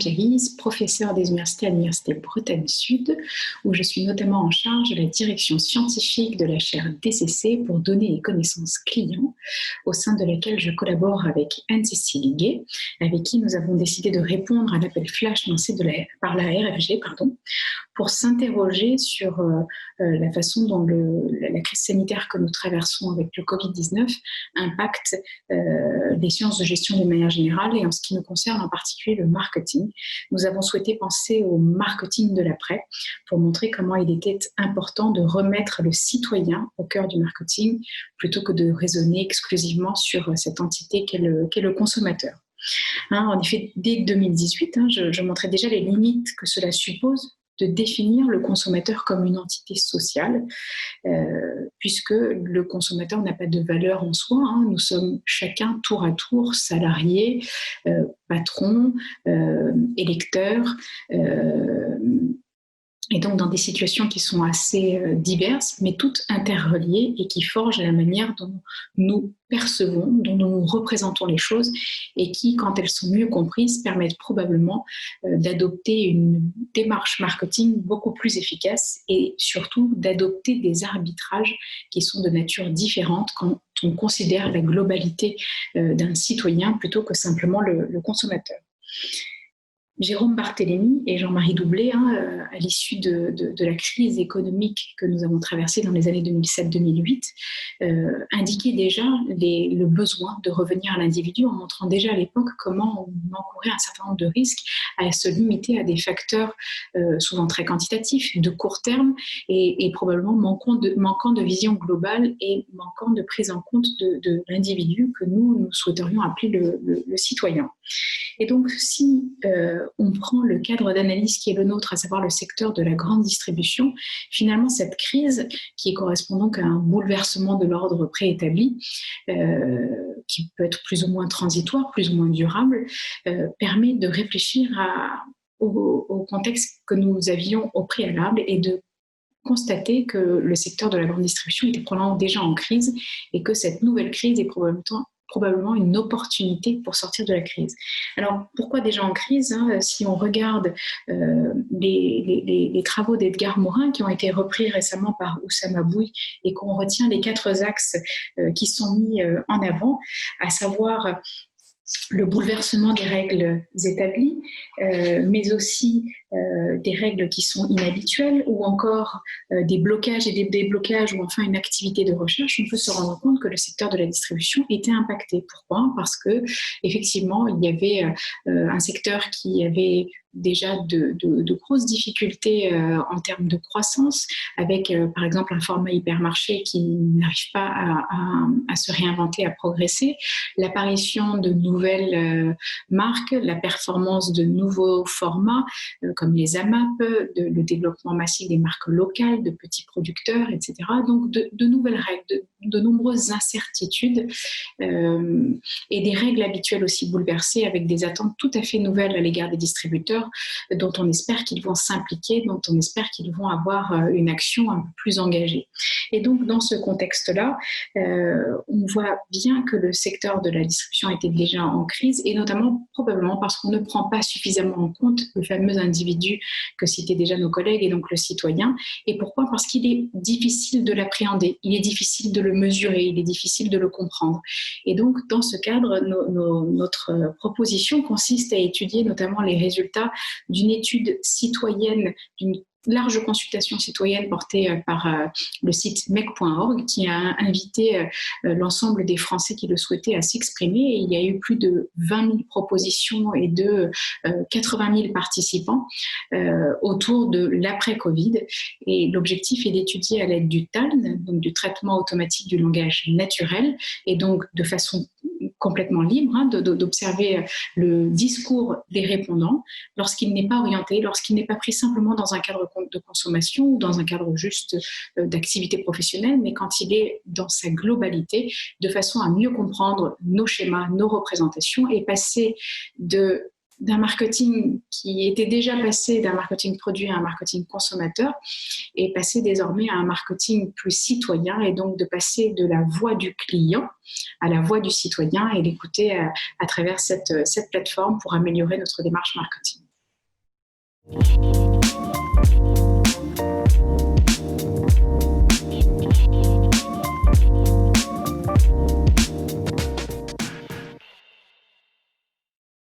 Péris, professeure des universités à l'Université Bretagne Sud, où je suis notamment en charge de la direction scientifique de la chaire DCC pour données et connaissances clients, au sein de laquelle je collabore avec Anne-Cécile Guet, avec qui nous avons décidé de répondre à l'appel flash lancé par la RFG, pour s'interroger sur la façon dont la crise sanitaire que nous traversons avec le Covid-19 impacte les sciences de gestion d'une manière générale et en ce qui nous concerne en particulier le marketing. Nous avons souhaité penser au marketing de l'après pour montrer comment il était important de remettre le citoyen au cœur du marketing plutôt que de raisonner exclusivement sur cette entité qu'est le consommateur. En effet, dès 2018, je montrais déjà les limites que cela suppose de définir le consommateur comme une entité sociale, puisque le consommateur n'a pas de valeur en soi. Nous sommes chacun tour à tour salariés, patrons, électeurs, et donc dans des situations qui sont assez diverses, mais toutes interreliées et qui forgent la manière dont nous percevons, dont nous représentons les choses et qui, quand elles sont mieux comprises, permettent probablement d'adopter une démarche marketing beaucoup plus efficace et surtout d'adopter des arbitrages qui sont de nature différente quand on considère la globalité d'un citoyen plutôt que simplement le consommateur. Jérôme Barthélémy et Jean-Marie Doublet, à l'issue de la crise économique que nous avons traversée dans les années 2007-2008, indiquaient déjà le besoin de revenir à l'individu en montrant déjà à l'époque comment on encourait un certain nombre de risques à se limiter à des facteurs souvent très quantitatifs, de court terme et probablement manquant de vision globale et manquant de prise en compte de l'individu que nous souhaiterions appeler le citoyen. Et donc, si on prend le cadre d'analyse qui est le nôtre, à savoir le secteur de la grande distribution, finalement, cette crise, qui correspond donc à un bouleversement de l'ordre préétabli, qui peut être plus ou moins transitoire, plus ou moins durable, permet de réfléchir au contexte que nous avions au préalable et de constater que le secteur de la grande distribution était probablement déjà en crise et que cette nouvelle crise est probablement une opportunité pour sortir de la crise. Alors, pourquoi déjà en crise Si on regarde les travaux d'Edgar Morin qui ont été repris récemment par Oussama Bouy et qu'on retient les 4 axes qui sont mis en avant, à savoir le bouleversement des règles établies, mais aussi des règles qui sont inhabituelles ou encore des blocages et des déblocages ou enfin une activité de recherche, on peut se rendre compte que le secteur de la distribution était impacté. Pourquoi ? Parce que effectivement, il y avait un secteur qui avait déjà de grosses difficultés en termes de croissance, avec par exemple un format hypermarché qui n'arrive pas à se réinventer, à progresser, l'apparition de nouvelles marques, la performance de nouveaux formats comme les AMAP, le développement massif des marques locales, de petits producteurs, etc. Donc de nouvelles règles, de nombreuses incertitudes et des règles habituelles aussi bouleversées avec des attentes tout à fait nouvelles à l'égard des distributeurs dont on espère qu'ils vont s'impliquer, dont on espère qu'ils vont avoir une action un peu plus engagée. Et donc, dans ce contexte-là, on voit bien que le secteur de la distribution était déjà en crise, et notamment probablement parce qu'on ne prend pas suffisamment en compte le fameux individu que citaient déjà nos collègues, et donc le citoyen. Et pourquoi ? Parce qu'il est difficile de l'appréhender, il est difficile de le mesurer, il est difficile de le comprendre. Et donc, dans ce cadre, notre proposition consiste à étudier notamment les résultats d'une étude citoyenne, d'une large consultation citoyenne portée par le site mec.org qui a invité l'ensemble des Français qui le souhaitaient à s'exprimer. Et il y a eu plus de 20 000 propositions et de 80 000 participants autour de l'après-Covid. Et l'objectif est d'étudier à l'aide du TALN, donc du traitement automatique du langage naturel, et donc de façon complètement libre, d'observer le discours des répondants lorsqu'il n'est pas orienté, lorsqu'il n'est pas pris simplement dans un cadre de consommation ou dans un cadre juste d'activité professionnelle, mais quand il est dans sa globalité, de façon à mieux comprendre nos schémas, nos représentations et passer d'un marketing qui était déjà passé d'un marketing produit à un marketing consommateur et passer désormais à un marketing plus citoyen et donc de passer de la voix du client à la voix du citoyen et l'écouter à travers cette plateforme pour améliorer notre démarche marketing.